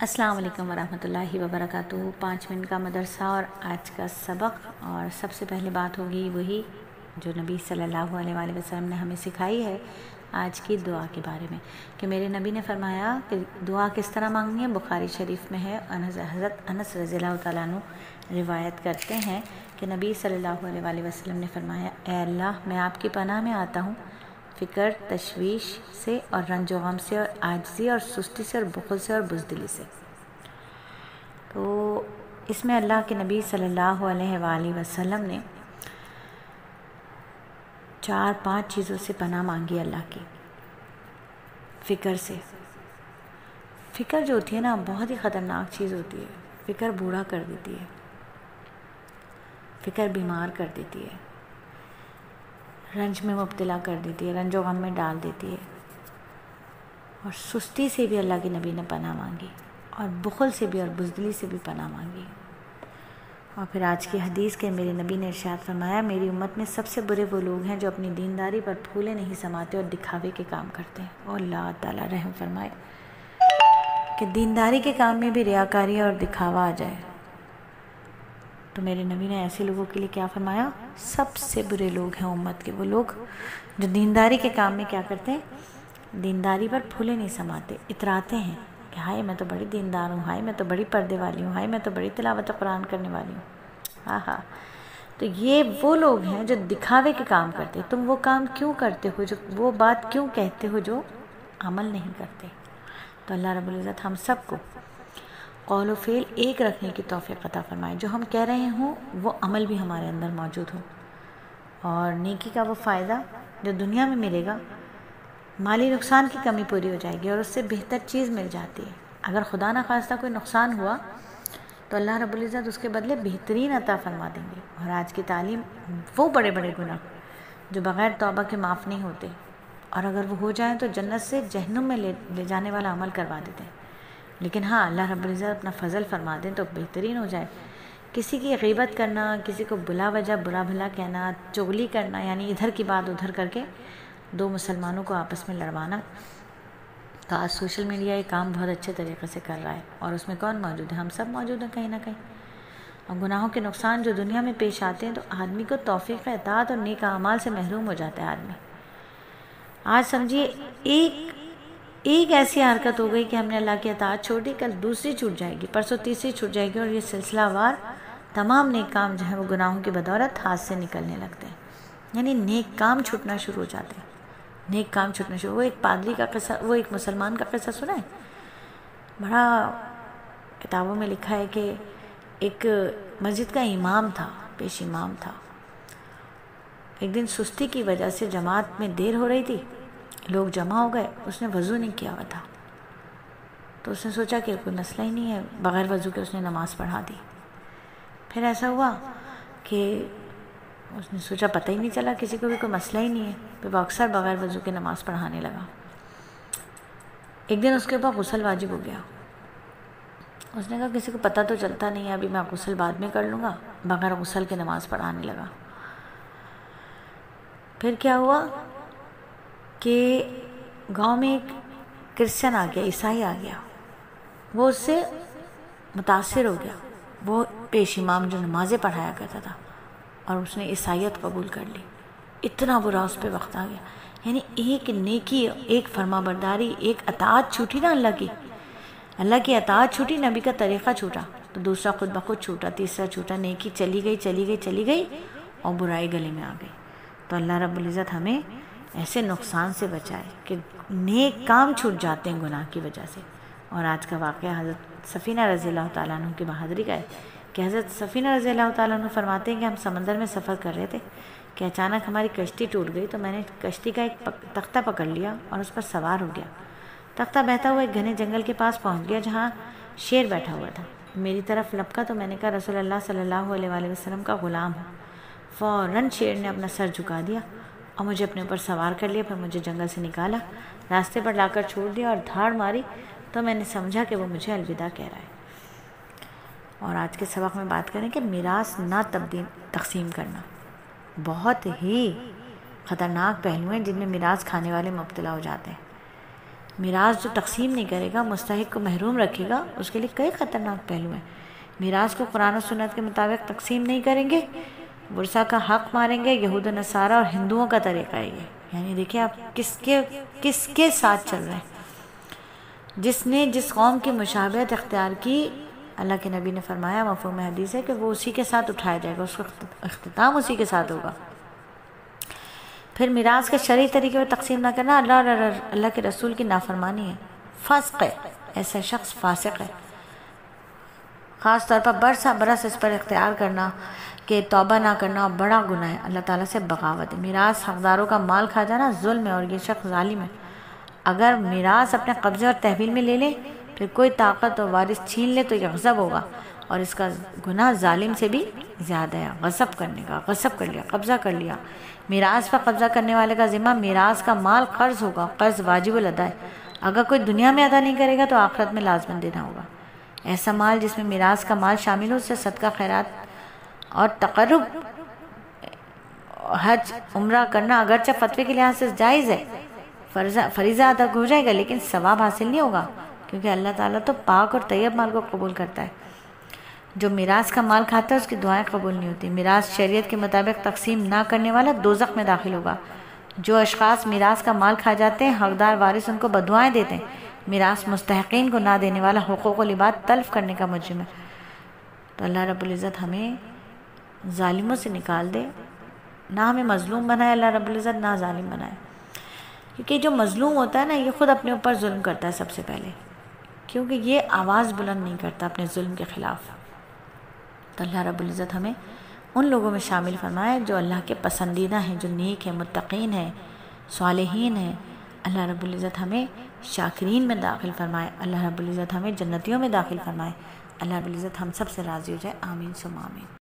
السلام علیکم ورحمۃ اللہ وبرکاتہ۔ 5 منٹ کا مدرسہ اور آج کا سبق، اور سب سے پہلے بات ہوگی وہی جو نبی صلی اللہ علیہ وآلہ وسلم نے ہمیں سکھائی ہے آج کی دعا کے بارے میں، کہ میرے نبی نے فرمایا کہ دعا کس طرح مانگنی ہے۔ بخاری شریف میں ہے، حضرت انس رضی اللہ تعالیٰ عنہ روایت کرتے ہیں کہ نبی صلی اللہ علیہ وآلہ وسلم نے فرمایا، اے اللہ، میں آپ کی پناہ میں آتا ہوں فکر، تشویش سے اور رنج و غم سے اور عاجزی اور سستی سے اور بخل سے اور بزدلی سے۔ تو اس میں اللہ کے نبی صلی اللہ علیہ وآلہ وسلم نے 4-5 چیزوں سے پناہ مانگی اللہ کی۔ فکر سے، فکر جو ہوتی ہے نا بہت ہی خطرناک چیز ہوتی ہے۔ فکر بوڑھا کر دیتی ہے، فکر بیمار کر دیتی ہے، رنج میں مبتلا کر دیتی ہے، رنج و غم میں ڈال دیتی ہے۔ اور سستی سے بھی اللہ کے نبی نے پناہ مانگی، اور بخل سے بھی اور بزدلی سے بھی پناہ مانگی۔ اور پھر آج کی حدیث کے میرے نبی نے ارشاد فرمایا، میری امت میں سب سے برے وہ لوگ ہیں جو اپنی دینداری پر پھولے نہیں سماتے اور دکھاوے کے کام کرتے ہیں۔ اور اللہ تعالیٰ رحم فرمائے کہ دینداری کے کام میں بھی ریاکاری اور دکھاوا آ جائے۔ تو میرے نبی نے ایسے لوگوں کے لیے کیا فرمایا؟ سب سے برے لوگ ہیں امت کے وہ لوگ جو دینداری کے کام میں کیا کرتے ہیں؟ دینداری پر پھولے نہیں سماتے، اتراتے ہیں کہ ہائے میں تو بڑی دیندار ہوں، ہائے میں تو بڑی پردے والی ہوں، ہائے میں تو بڑی تلاوت قرآن کرنے والی ہوں۔ تو یہ وہ لوگ ہیں جو دکھاوے کے کام کرتے ہیں۔ تم وہ کام کیوں کرتے ہو، جو وہ بات کیوں کہتے ہو جو عمل نہیں کرتے؟ تو اللہ رب العزت ہم سب کو قول و فعل ایک رکھنے کی توفیق عطا فرمائے، جو ہم کہہ رہے ہوں وہ عمل بھی ہمارے اندر موجود ہو، اور نیکی کا وہ فائدہ جو دنیا میں ملے گا، مالی نقصان کی کمی پوری ہو جائے گی اور اس سے بہتر چیز مل جاتی ہے۔ اگر خدا نہ خواستہ کوئی نقصان ہوا تو اللہ رب العزت اس کے بدلے بہترین عطا فرما دیں گے۔ اور آج کی تعلیم، وہ بڑے بڑے گناہ جو بغیر توبہ کے معاف نہیں ہوتے، اور اگر وہ ہو جائیں تو جنت سے جہنم میں لے جانے والا عمل کروا دیتے ہیں۔ لیکن ہاں، اللہ رب العزت اپنا فضل فرما دیں تو بہترین ہو جائے۔ کسی کی غیبت کرنا، کسی کو بلا وجہ برا بھلا کہنا، چغلی کرنا، یعنی ادھر کی بات ادھر کر کے 2 مسلمانوں کو آپس میں لڑوانا، تو آج سوشل میڈیا یہ کام بہت اچھے طریقے سے کر رہا ہے، اور اس میں کون موجود ہے؟ ہم سب موجود ہیں کہیں نہ کہیں۔ اور گناہوں کے نقصان جو دنیا میں پیش آتے ہیں تو آدمی کو توفیق اطاعت اور نیک اعمال سے محروم ہو جاتا ہے آدمی۔ آج سمجھیے ایک ایسی حرکت ہو گئی کہ ہم نے اللہ کی اطاعت چھوڑ دی، کل دوسری چھوٹ جائے گی، پرسوں تیسری چھوٹ جائے گی، اور یہ سلسلہ وار تمام نیک کام جو ہے وہ گناہوں کی بدولت ہاتھ سے نکلنے لگتے ہیں۔ یعنی نیک کام چھوٹنا شروع ہو جاتے ہیں، نیک کام چھوٹنا شروع۔ وہ ایک پادری کا قصہ، وہ ایک مسلمان کا قصہ سنا ہے؟ بڑا کتابوں میں لکھا ہے کہ ایک مسجد کا امام تھا، پیش امام تھا۔ ایک دن سستی کی وجہ سے جماعت میں دیر ہو رہی تھی، لوگ جمع ہو گئے، اس نے وضو نہیں کیا ہوا تھا، تو اس نے سوچا کہ کوئی مسئلہ ہی نہیں ہے، بغیر وضو کے اس نے نماز پڑھا دی۔ پھر ایسا ہوا کہ اس نے سوچا پتہ ہی نہیں چلا کسی کو بھی، کوئی مسئلہ ہی نہیں ہے، پھر وہ اکثر بغیر وضو کے نماز پڑھانے لگا۔ ایک دن اس کے اوپر غسل واجب ہو گیا۔ اس نے کہا کسی کو پتہ تو چلتا نہیں ہے، ابھی میں غسل بعد میں کر لوں گا، بغیر غسل کے نماز پڑھانے لگا۔ پھر کیا ہوا کہ گاؤں میں ایک کرسچن آ گیا، عیسائی آ گیا، وہ اس سے متاثر ہو گیا، وہ پیش امام جو نمازیں پڑھایا کرتا تھا، اور اس نے عیسائیت قبول کر لی۔ اتنا برا اس پہ وقت آ گیا، یعنی ایک نیکی، ایک فرما برداری، ایک اطاعت چھوٹی نا اللہ کی اطاعت چھوٹی، نبی کا طریقہ چھوٹا تو دوسرا خود بخود چھوٹا، تیسرا چھوٹا، نیکی چلی گئی اور برائی گلے میں آ گئی۔ تو اللہ رب العزت ہمیں ایسے نقصان سے بچائے کہ نیک کام چھوٹ جاتے ہیں گناہ کی وجہ سے۔ اور آج کا واقعہ حضرت سفینہ رضی اللہ تعالیٰ عنہ کی بہادری کا ہے کہ حضرت سفینہ رضی اللہ تعالیٰ عنہ فرماتے ہیں کہ ہم سمندر میں سفر کر رہے تھے کہ اچانک ہماری کشتی ٹوٹ گئی، تو میں نے کشتی کا ایک تختہ پکڑ لیا اور اس پر سوار ہو گیا۔ تختہ بہتا ہوا ایک گھنے جنگل کے پاس پہنچ گیا جہاں شیر بیٹھا ہوا تھا۔ میری طرف لپکا تو میں نے کہا رسول اللہ صلی اللہ علیہ وآلہ وسلم کا غلام ہوں۔ فوراً شیر نے اپنا سر جھکا دیا اور مجھے اپنے اوپر سوار کر لیا، پھر مجھے جنگل سے نکالا، راستے پر لا کر چھوڑ دیا اور دھاڑ ماری تو میں نے سمجھا کہ وہ مجھے الوداع کہہ رہا ہے۔ اور آج کے سبق میں بات کریں کہ میراث نہ تقسیم کرنا۔ بہت ہی خطرناک پہلو ہیں جن میں میراث کھانے والے مبتلا ہو جاتے ہیں۔ میراث جو تقسیم نہیں کرے گا، مستحق کو محروم رکھے گا، اس کے لیے کئی خطرناک پہلو ہیں۔ میراث کو قرآن و سنت کے مطابق تقسیم نہیں کریں گے، ورثہ کا حق ماریں گے، یہود و نصارہ اور ہندوؤں کا طریقہ ہے یہ۔ یعنی دیکھیں آپ کس کے ساتھ چل رہے ہیں۔ جس نے جس قوم کی مشابہت اختیار کی، اللہ کے نبی نے فرمایا، مفہوم حدیث ہے کہ وہ اسی کے ساتھ اٹھایا جائے گا، اس کا اختتام اسی کے ساتھ ہوگا۔ پھر میراث کے شرعی طریقے پر تقسیم نہ کرنا اللہ کے رسول کی نافرمانی ہے، فسق ہے، ایسا شخص فاسق ہے۔ خاص طور پر برس اس پر اختیار کرنا کہ توبہ نہ کرنا بڑا گناہ ہے، اللہ تعالیٰ سے بغاوت ہے۔ میراث حقداروں کا مال کھا جانا ظلم ہے اور یہ شخص ظالم ہے۔ اگر میراث اپنے قبضے اور تحویل میں لے لے، پھر کوئی طاقت اور وارث چھین لے تو یہ غصب ہوگا، اور اس کا گناہ ظالم سے بھی زیادہ ہے۔ غصب کرنے کا، غصب کر لیا، قبضہ کر لیا۔ میراث پر قبضہ کرنے والے کا ذمہ میراث کا مال قرض ہوگا، قرض واجب الادا ہے۔ اگر کوئی دنیا میں ادا نہیں کرے گا تو آخرت میں لازماً دینا ہوگا۔ ایسا مال جس میں میراث کا مال شامل ہو، اس سے صدقہ خیرات اور تقرب، حج عمرہ کرنا اگرچہ فتوے کے لحاظ سے جائز ہے، فریضہ ادا ہو جائے گا، لیکن ثواب حاصل نہیں ہوگا، کیونکہ اللہ تعالیٰ تو پاک اور طیب مال کو قبول کرتا ہے۔ جو میراث کا مال کھاتا ہے اس کی دعائیں قبول نہیں ہوتی۔ میراث شریعت کے مطابق تقسیم نہ کرنے والا دوزخ میں داخل ہوگا۔ جو اشخاص میراث کا مال کھا جاتے ہیں، حقدار وارث ان کو بددعائیں دیتے ہیں، میراث مستحقین کو نہ دینے والا حقوق و لباس تلف کرنے کا مجرم ہے۔ تو اللہ رب العزت ہمیں ظالموں سے نکال دے، نہ ہمیں مظلوم بنائے اللہ رب العزت، نہ ظالم بنائے، کیونکہ جو مظلوم ہوتا ہے نا، یہ خود اپنے اوپر ظلم کرتا ہے سب سے پہلے، کیونکہ یہ آواز بلند نہیں کرتا اپنے ظلم کے خلاف۔ تو اللہ رب العزت ہمیں ان لوگوں میں شامل فرمائے جو اللہ کے پسندیدہ ہیں، جو نیک ہیں، متقین ہیں، صالحین ہیں۔ اللہ رب العزت ہمیں شاکرین میں داخل فرمائے، اللہ رب العزت ہمیں جنتیوں میں داخل فرمائے، اللہ رب العزت ہم سب سے راضی ہو جائے، آمین ثم آمین۔